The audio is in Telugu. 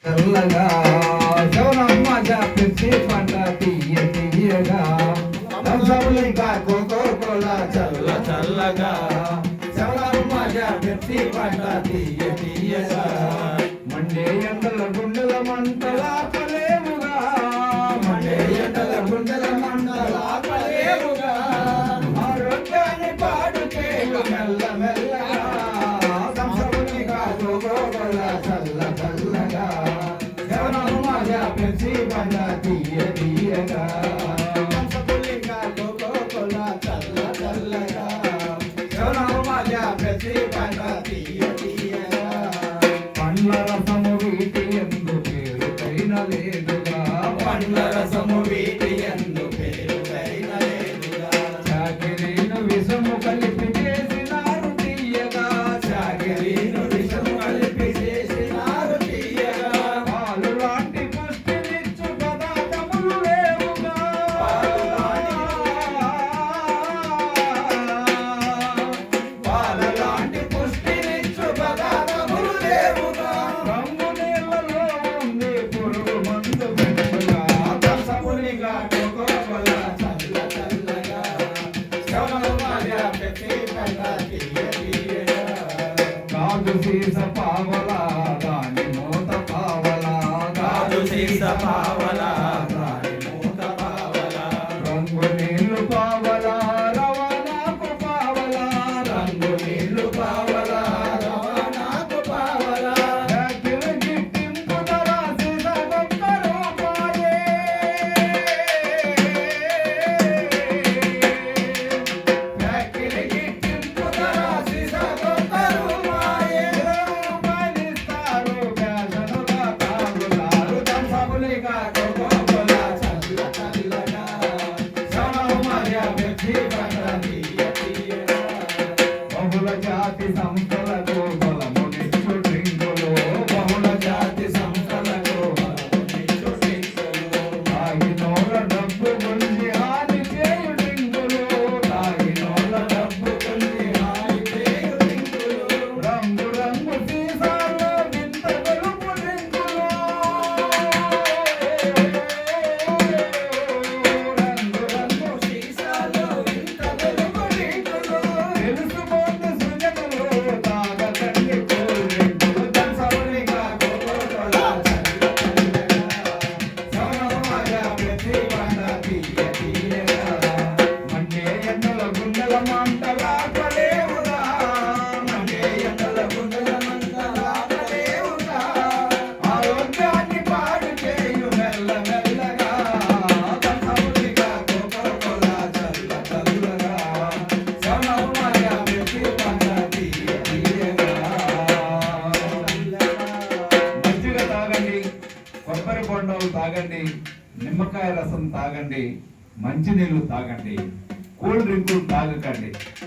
చల్లగా శవనమ్మ జాపిర్చి పంట తీయ తీయగా కోకో కోలా చల్ల చల్లగా శవనమ్మ జాపిర్చి పంట తీయ తీయగా మండే ఎండల గుండెల మంటలాపలేముగా మండే ఎండల గుండెల మంటలాపలేముగా ఆరోగ్యాన్ని పాడు చేయు మెల్ల మెల్లగా సంసమునిగా కోకో కోలా చల్ల చల్లగా శవనమ్మ జాపిర్చి పంట తీయ తీయగా పండ్ల రసము వీటి ఎందు పేరుకైన లేదుగా పండ్ల రసము వీటి ఎందు పేరుకైన లేదుగా చాకిరీను విషము కలిపి చేసినారు తీయగా చాకిరీను విషము కలిపి చేసినారు తీయగా పాలు లాంటి పుష్టినిచ్చు పదార్థములు లేవుగా పాలు లాంటి పుష్టినిచ్చు పదార్థములు లేవుగా రంగు నీళ్ళలో ఉంది పురుగు మందు పెట్టుగా దశమునిగా కోకో కోలా చల్ల చల్లగా శవనమ్మ పెట్టి పంట తీయ తీయగా కాదు సీస పావలా దాని మూత పావలా కాదు సీస పావలా దాని మూత పావలా రంగు నీళ్లు పావలా రవాణాకు పావలా రంగు నీళ్లు పావలా రవాణాకు పావలా జాకిరి గిట్టింపు ధర సీస గొప్ప రూపాయే జాకిరి గిట్టింపు ధర సీస గొప్ప రూపాయే రూపాయలిస్తారు ఫ్యాషనుగా తాగుతారు దంసమునిగా కోకో కోలా చల్ల చల్లగా శవనమ్మ పెట్టి పంట తీయ తీయగా బహుళ జాతి సంస్థలకు బలమునిచ్చు డ్రింకులు బహుళ జాతి సంస్థలకు బలమునిచ్చు డ్రింకులు తాగినోళ్ళ డబ్బు గుంజి హాని చేయు డ్రింకులు తాగినోళ్ళ డబ్బు గుంజి హాని చేయు డ్రింకులు రంగు రంగు సీసాల్లో వింత గొలుపు డ్రింకులు రంగు రంగు సీసాల్లో వింత గొలుపు డ్రింకులు తెలుసుపోతే సృజనులు తాగకండి కూల్ డ్రింకులు దంసమునిగా కోకో కోలా చల్ల చల్లగా శవనమ్మ పెట్టి పంట తీయ తీయగా మండే ఎండల గుండెల మంటలాపలేవుగా మండే ఎండల గుండెల మంటలాపలేవుగా ఆరోగ్యాన్ని పాడు చేయు మెల్ల మెల్లగా దంసమునిగా కోకో కోలా చల్ల చల్లగా శవనమ్మ పెట్టి పంట తీయ తీయగా మజ్జిగ తాగండి కొబ్బరి బొండాలు తాగండి నిమ్మకాయ రసం తాగండి మంచినీళ్ళు తాగండి కూల్ డ్రింకులు తాగకండి